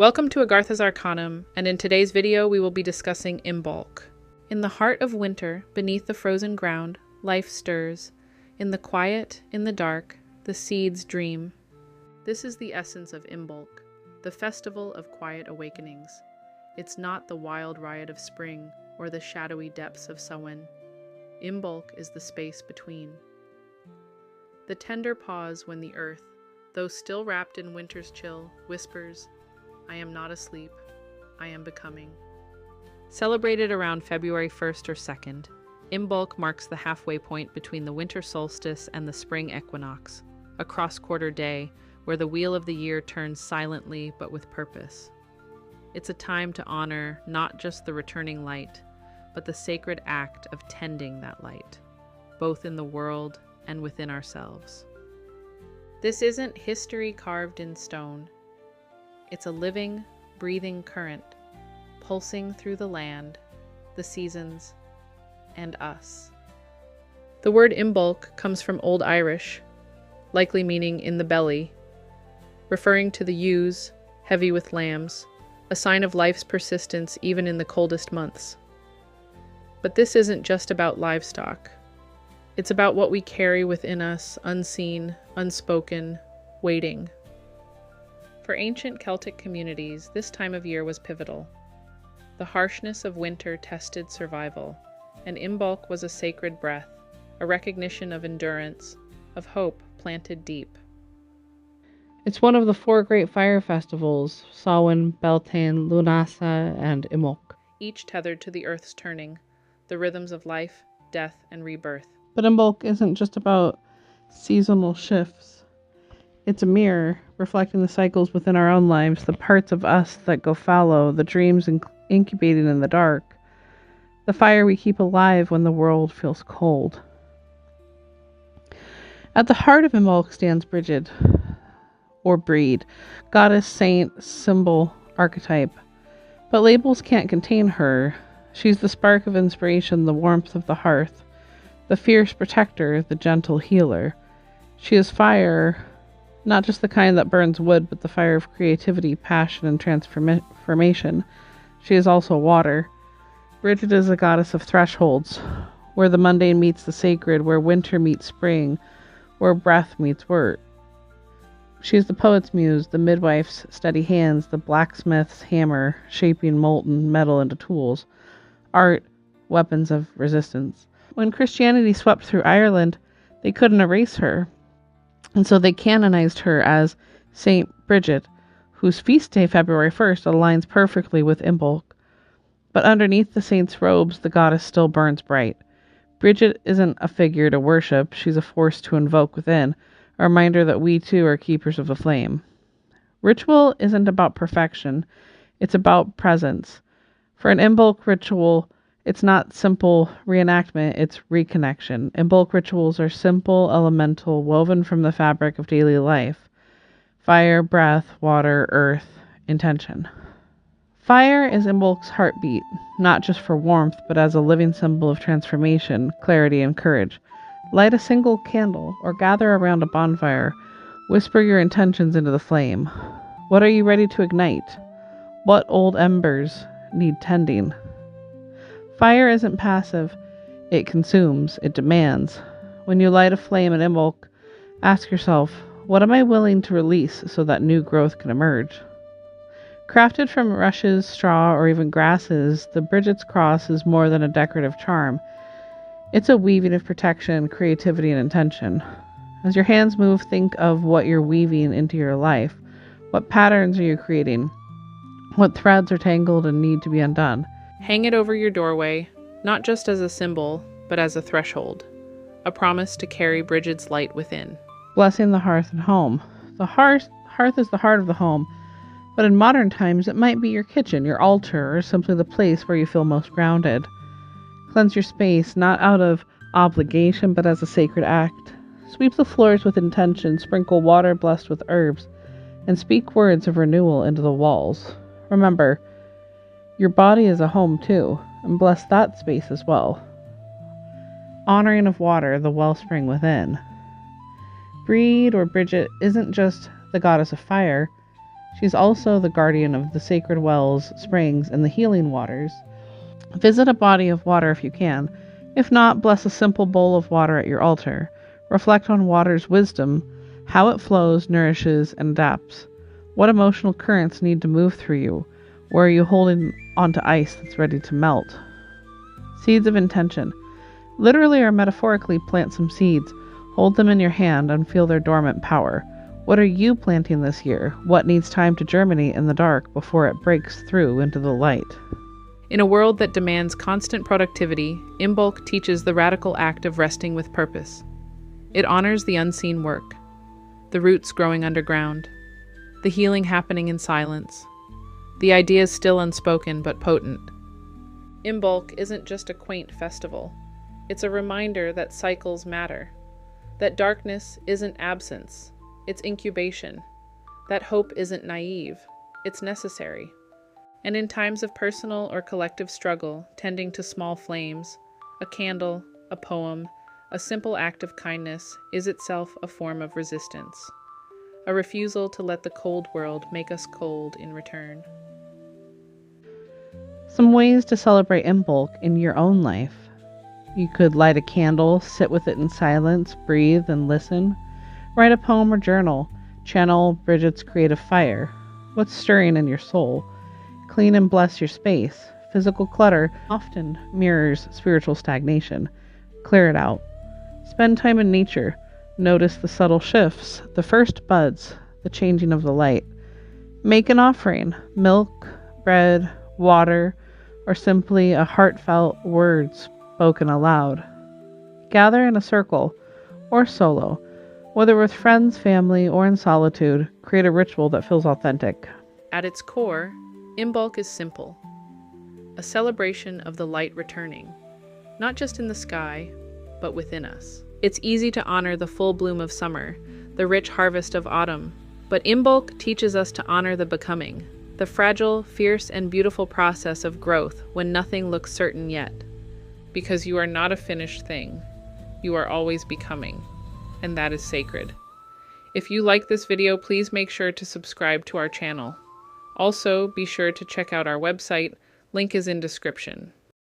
Welcome to Agartha's Arcanum, and in today's video we will be discussing Imbolc. In the heart of winter, beneath the frozen ground, life stirs. In the quiet, in the dark, the seeds dream. This is the essence of Imbolc, the festival of quiet awakenings. It's not the wild riot of spring or the shadowy depths of Samhain. Imbolc is the space between. The tender pause when the earth, though still wrapped in winter's chill, whispers, "I am not asleep, I am becoming." Celebrated around February 1st or 2nd, Imbolc marks the halfway point between the Winter Solstice and the Spring Equinox, a cross-quarter day where the wheel of the year turns silently but with purpose. It's a time to honor not just the returning light, but the sacred act of tending that light, both in the world and within ourselves. This isn't history carved in stone. It's a living, breathing current, pulsing through the land, the seasons, and us. The word Imbolc comes from Old Irish, likely meaning in the belly, referring to the ewes, heavy with lambs, a sign of life's persistence even in the coldest months. But this isn't just about livestock. It's about what we carry within us, unseen, unspoken, waiting. For ancient Celtic communities, this time of year was pivotal. The harshness of winter tested survival, and Imbolc was a sacred breath, a recognition of endurance, of hope planted deep. It's one of the four great fire festivals, Samhain, Beltane, Lunasa, and Imbolc. Each tethered to the earth's turning, the rhythms of life, death, and rebirth. But Imbolc isn't just about seasonal shifts. It's a mirror, reflecting the cycles within our own lives, the parts of us that go fallow, the dreams incubating in the dark, the fire we keep alive when the world feels cold. At the heart of Imbolc stands Brigid, or Brigid, goddess, saint, symbol, archetype. But labels can't contain her. She's the spark of inspiration, the warmth of the hearth, the fierce protector, the gentle healer. She is fire, not just the kind that burns wood, but the fire of creativity, passion, and transformation. She is also water. Brigid is a goddess of thresholds, where the mundane meets the sacred, where winter meets spring, where breath meets wort. She is the poet's muse, the midwife's steady hands, the blacksmith's hammer, shaping molten metal into tools, art, weapons of resistance. When Christianity swept through Ireland, they couldn't erase her. And so they canonized her as Saint Brigid, whose feast day, February 1st, aligns perfectly with Imbolc. But underneath the saint's robes, the goddess still burns bright. Brigid isn't a figure to worship, she's a force to invoke within, a reminder that we too are keepers of the flame. Ritual isn't about perfection, it's about presence. For an Imbolc ritual, it's not simple reenactment, it's reconnection. Imbolc rituals are simple, elemental, woven from the fabric of daily life. Fire, breath, water, earth, intention. Fire is Imbolc's heartbeat, not just for warmth, but as a living symbol of transformation, clarity, and courage. Light a single candle, or gather around a bonfire. Whisper your intentions into the flame. What are you ready to ignite? What old embers need tending? Fire isn't passive. It consumes. It demands. When you light a flame in Imbolc, ask yourself, what am I willing to release so that new growth can emerge? Crafted from rushes, straw, or even grasses, the Brigid's cross is more than a decorative charm. It's a weaving of protection, creativity, and intention. As your hands move, think of what you're weaving into your life. What patterns are you creating? What threads are tangled and need to be undone? Hang it over your doorway, not just as a symbol, but as a threshold, a promise to carry Brigid's light within. Blessing the hearth and home. The hearth is the heart of the home, but in modern times it might be your kitchen, your altar, or simply the place where you feel most grounded. Cleanse your space, not out of obligation, but as a sacred act. Sweep the floors with intention, sprinkle water blessed with herbs, and speak words of renewal into the walls. Remember, your body is a home too, and bless that space as well. Honoring of water, the wellspring within. Brigid or Brigid isn't just the goddess of fire, She's also the guardian of the sacred wells, springs, and the healing waters. Visit a body of water if you can. If not, bless a simple bowl of water at your altar. Reflect on water's wisdom, how it flows, nourishes, and adapts. What emotional currents need to move through you? Where are you holding onto ice that's ready to melt? Seeds of intention. Literally or metaphorically, plant some seeds. Hold them in your hand and feel their dormant power. What are you planting this year? What needs time to germinate in the dark before it breaks through into the light? In a world that demands constant productivity, Imbolc teaches the radical act of resting with purpose. It honors the unseen work, the roots growing underground, the healing happening in silence, the ideas still unspoken but potent. Imbolc isn't just a quaint festival. It's a reminder that cycles matter, that darkness isn't absence, it's incubation, that hope isn't naive, it's necessary. And in times of personal or collective struggle, tending to small flames, a candle, a poem, a simple act of kindness is itself a form of resistance, a refusal to let the cold world make us cold in return. Some ways to celebrate Imbolc in your own life. You could light a candle, sit with it in silence, breathe and listen. Write a poem or journal. Channel Brigid's creative fire. What's stirring in your soul? Clean and bless your space. Physical clutter often mirrors spiritual stagnation. Clear it out. Spend time in nature. Notice the subtle shifts, the first buds, the changing of the light. Make an offering. Milk, bread, water, or simply a heartfelt word spoken aloud. Gather in a circle or solo, whether with friends, family, or in solitude. Create a ritual that feels authentic. At its core, Imbolc is simple, a celebration of the light returning, not just in the sky, but within us. It's easy to honor the full bloom of summer, the rich harvest of autumn, but Imbolc teaches us to honor the becoming, the fragile, fierce, and beautiful process of growth when nothing looks certain yet. Because you are not a finished thing, you are always becoming, and that is sacred. If you like this video, please make sure to subscribe to our channel. Also, be sure to check out our website, link is in description.